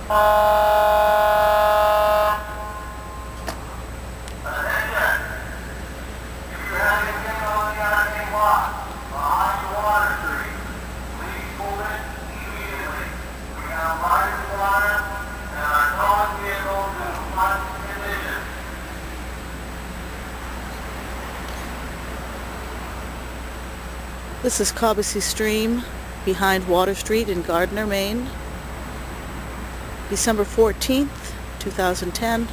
This is Cobussy Stream behind Water Street in Gardner, Maine. December 14th, 2010.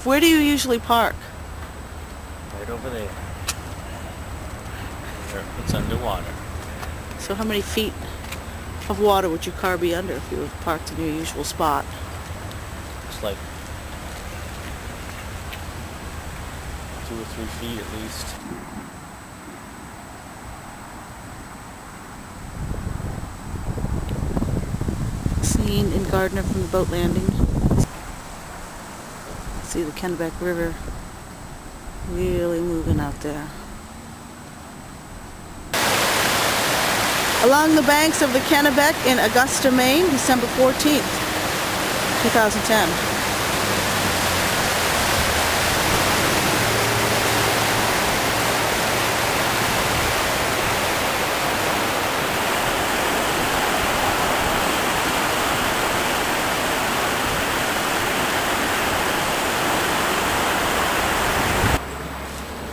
Where do you usually park? Right over there. It's underwater. So how many feet of water would your car be under if you were parked in your usual spot? It's like 2 or 3 feet at least. Seen in Gardner from the boat landing. See the Kennebec River really moving out there. Along the banks of the Kennebec in Augusta, Maine, December 14th, 2010.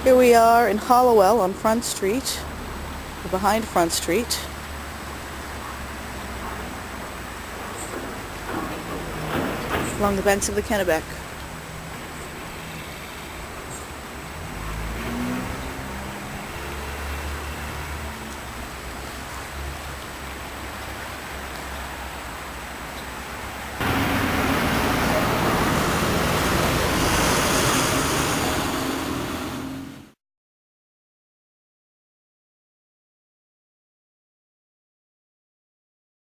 Here we are in Hollowell on Front Street, or behind Front Street. Along the banks of the Kennebec.